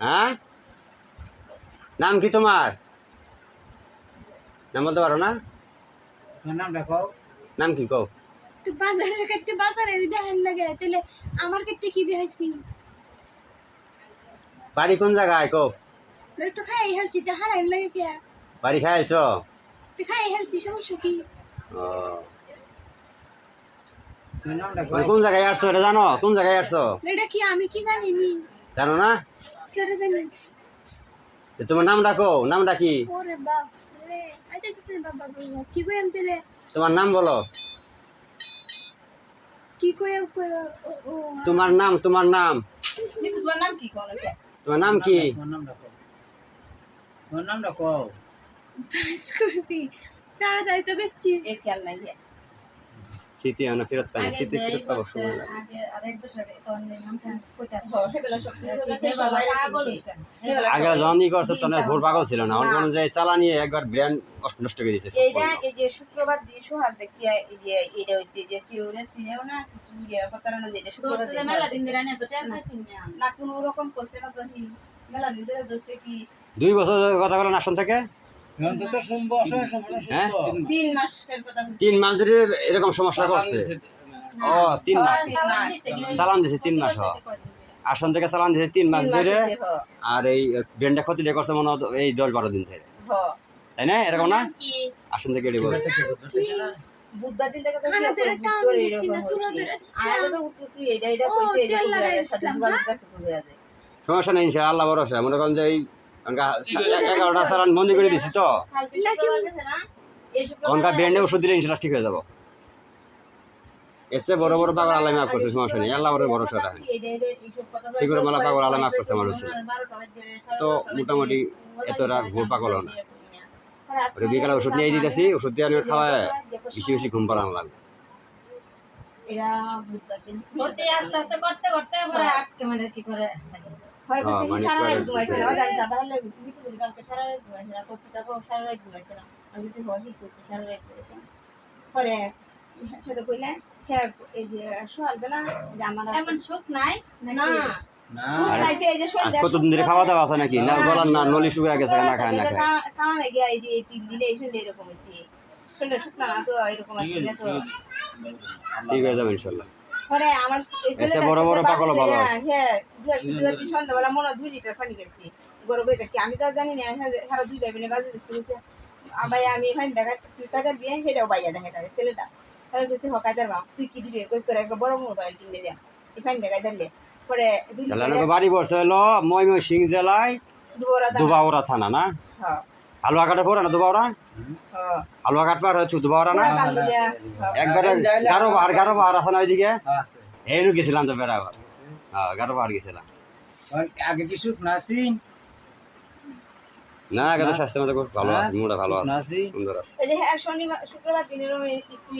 হ্যাঁ, নাম কি তোমার? নাম বলতে পারো না? তোমার নামটা কও। নাম কি কও? তো বাজারের কাটতে বাজারে দেখান লাগে তাহলে আমার কাটতে কি দেখাইছি? বাড়ি কোন জায়গায় কও? তো খাই হেলছি তো হারাইন লাগে কে? বাড়ি খাইছো? তো খাই হেলছি সমস্যা কি? ও, তোমার নামটা মানে কও। কোন জায়গায় আসছো এটা জানো? কোন জায়গায় আসছো এটা কি আমি কি জানি নি? জানো না? কেন জানি? তো তোমার নামটা কও, নামটা কি? ওরে বাপ রে, আচ্ছা আচ্ছা বাবা বাবা কি কইম তেলে? তোমার নাম বলো। কি কইম ও ও তোমার নাম, তোমার নাম, তোমার নাম কি কোন কে? তোমার নাম কি? তোমার নামটা কও। তোমার নামটা কও। বাস করছি তাড়াতাড়ি তো বেচছি। এর খেয়াল নাই যে স্মৃতি আনা ফেরত পাই না, আগে স্মৃতি যেই ফেরত পাবো করছে, সময় লাগে। আগে আরেক বছর আগে তখন নাম খান কইতা সেবেলা সব সবাই পাগল হইছে আগে যখন ই করছে তখন ভোর পাগল ছিল না, অন্য কোনো যে চালানিয়ে একবার ব্র্যান্ড নষ্ট করে দিয়েছে সব এইটা পণ্য। এই যে শুক্রবার দিয়ে সোহাগ দেখিয়া এই যে এটা হইছে যে কি ওরে সিনেও না কিছু ইয়ে কথা না যে এটা শুক্রবার দিয়ে মেলা দিন ধরে না তো টেন পাইছি না কোন রকম করছে না তো মেলা দিন ধরে দোস্তে কি 2 বছর ধরে কথা বলেন আসন থেকে? অন্তত শুনবো অসহায় সম্পূর্ণ হ্যাঁ? সুস্থ। 3 মাসের কথা 3 মাস ধরে এরকম সমস্যা করছে। ও 3 মাস চালান দিছে 3 মাস। আসন থেকে চালান দিছে 3 মাস ধরে। আর এই ব্র্যান্ডে ক্ষতি দিয়ে করছে মনে হয় এই 10-12 দিন ধরে, তাই না? এরকম না? আসন থেকে এটি বলছে। বুধবার দিন থেকে তো খানা ধরে টান দিছি না সুরা ধরে আর তো উঠুকি এটা এটা কইছে যে সাথে যোগাযোগ কাছে কইরা যায় সমস্যা নেই ইনশাআল্লাহ, আল্লাহ ভরসা। মনে করেন যে এই 11টা চালান বন্ধ করে দিছি তো, কালকে শুক্রবার গেছে না এই শুক্রবার ওখানকার ব্র্যান্ডে ওষুধ দিলে ইনশাআল্লাহ ঠিক হয়ে যাবো। এর চেয়ে বড় বড় পাগল আল্লাহ মাফ করছে, সমস্যা নেই, আল্লাহ বড় ভরসা রাখেন। সিগুর মালা পাগল আল্লাহ মাফ করছে আমার উচিত। তো মোটামুটি এতটা ঘুর পাগল না। ওরে বিকালে ওষুধ নিয়ে দিতেছি, ওষুধ দিয়ে আমি খাওয়ায় বেশি বেশি ঘুম পাড়ানো লাগবে। এরা বুধবার দিন করতে আস্তে আস্তে করতে করতে পরে আটকে মানে কি করে হয় হ্যাঁ, বলতে মানে সারা রাত করে ঘুমাইছে না দিতে জানি দাদা হলে তুমি তো বলি কালকে সারা রাত ঘুমাইছে না করতে থাকো সারা রাত ঘুমাইছে না আমি তো হই করছি সারা রাত ঘুমাইছে না পরে সেটা কইলে হ্যাঁ এই যে সকালবেলা যে আমার এমন সুখ নাই না না সুখ আরে, খাইতে এই যে আজ কতদিন ধরে খাওয়া দাওয়া আছে নাকি? না বলার না, নলি শুকিয়ে গেছে, না খায় না খায়। খাওয়া নাই গিয়া এই যে 3 দিনে এই শুনলে এরকম হয়েছে শুনলে শুকনা না তো এরকম আছে না তো ঠিক হয়ে যাবে ইনশাআল্লাহ। পরে আমার এসে বড় বড় পাগল ভালো আছে। হ্যাঁ বৃহস্পতিবার দিন সন্ধ্যাবেলা মনে হয় 2 লিটার পানি খেয়েছি গরমে দেখি আমি তো আর জানি না সারা 2 ভাই বাজে দিচ্ছে ভাই আমি এখানে দেখা তুই কাজার বিয়ে সেটাও বাইয়া দেখা যায় ছেলেটা তাহলে বলছে হ কাজার মা তুই কি দিবি কই করে একটা বড় মোবাইল কিনে দেয়া এখানে দেখা দিলে পরে তাহলে বাড়ি বসে হলো ময়মনসিংহ জেলায় দুবাউরা থানা না? হ্যাঁ হালুয়াঘাটে পড়ে না দুবাউরা? হ্যাঁ হালুয়াঘাট পার হয়েছে দুবাউরা না? একবারে গারো পাহাড় আছে না ওইদিকে? আছে। এইনু গেছিলাম তো বেড়াবার। হ্যাঁ, গারো পাহাড় গেছিলাম। আগে কি সুখ নাসি? না, আগে তো স্বাস্থ্য মতো খুব ভালো আছে, মুডা ভালো আছে, নাসি? সুন্দর আছে। এই যে হ্যাঁ শনিবার শুক্রবার দিনের একটু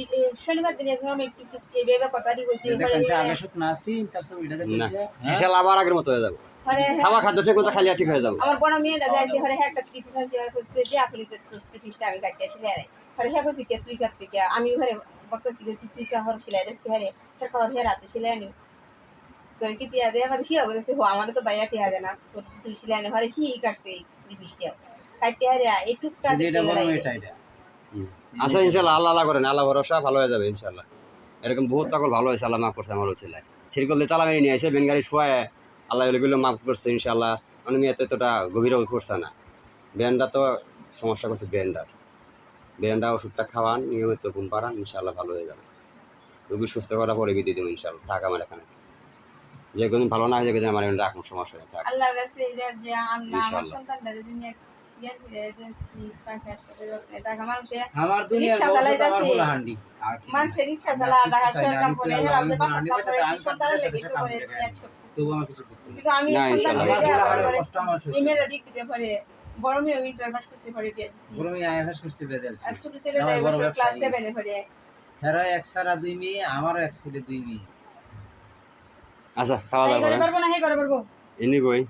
শনিবার দিনের আমি একটু ভেবে কথাটি বলছি দেখেন যে আগে সুখ নাসি তার ছবিটা না, দেখছে। ইনশাআল্লাহ আবার আগের মতো হয়ে যাবে। পরে খাওয়া খাদ্য ঠিক মতো খালি ঠিক হয়ে যাবে। আমার বড় মেয়েটা যাইতে পারে হ্যাঁ একটা টিপি খাইতে করছে যে আপনি তো টিপিসটা আমি কাটতে আসলে আরে পরে হ্যাঁ কইছি কে তুই কাটতে কে আমি ঘরে বকতেছি যে তুই কা হর সিলাই দিস হরে তার খাওয়ার হ্যাঁ রাতে সিলাই আনি তোর কি টিয়া দেয়া মানে কি হবে সে আমার তো বাইয়া টিয়া দেনা তো তুই সিলাই আনি হরে কি কাটতে টিপিসটা কাটতে হরে এই টুকটা যেটা বড় এটা এটা। আচ্ছা ইনশাআল্লাহ, আল্লাহ আল্লাহ করেন, আল্লাহ ভরসা, ভালো হয়ে যাবে ইনশাআল্লাহ। এরকম বহুত পাগল ভালো হয়েছে, আল্লাহ মাফ করছে আমার উচিলায়। সিরকল দিয়ে তালা মেরে নিয়ে আসে বেনগাড়ি শোয়ায়, আল্লাহ এগুলো মাফ করছে ইনশাআল্লাহ। মানে মেয়ে এতটা গভীরও করছে না। ব্রেনটা তো সমস্যা করছে, ব্রেনটা ওষুধটা খাওয়ান, নিয়মিত ঘুম পাড়ান, ইনশাআল্লাহ ভালো হয়ে যাবে। রোগী সুস্থ করার পরে বিধি দেবো ইনশাআল্লাহ। থাক আমার এখানে, যে কোনদিন ভালো না হয়ে যায় আমার এখানে রাখুন, সমস্যা নেই, থাক আল্লাহর কাছে এটা যে আমরা আমার ইনশাআল্লাহ। সন্তানটা যদি জ্ঞান ফিরে কি পারফেক্ট করে টাকা মানুষে আমার দুনিয়ার রিকশা বড় চালাইতাছে। আমার বলা হান্ডি আর কি মানুষের রিক্সা আমরা চালা কিছু ঢাকা চাই না, শহর কাম আমি করে পুরা এরা আমি যে পুরা বাসা হান্ডি কাম বাঁচাতে করে আমি সন্তানের কাম লেগে করতে তো করে কাম করে। একশো তবু আমার কিছু করতে কিন্তু আমি না, সন্তান ইনশাআল্লাহ। হইলে আমার আবার পুরা করে কষ্ট আমার সহ্য। ইমেল দিতে পারে বড় মেয়ে ইন্টার পাস করতে পারে বিয়ে দিছি বড় মেয়ে আইএফএস করছে বেদেলছি আর ছোট ছেলেটা আমার বড় এবার ক্লাস ব্যবসায়ী। 7 এ পড়ে হেরা এক সারা 2 মেয়ে আমারও এক ছেলে 2 মেয়ে আচ্ছা খাওয়া এই দাওয়া করে করেন, পারবো না হে করে পারবো এমনি কই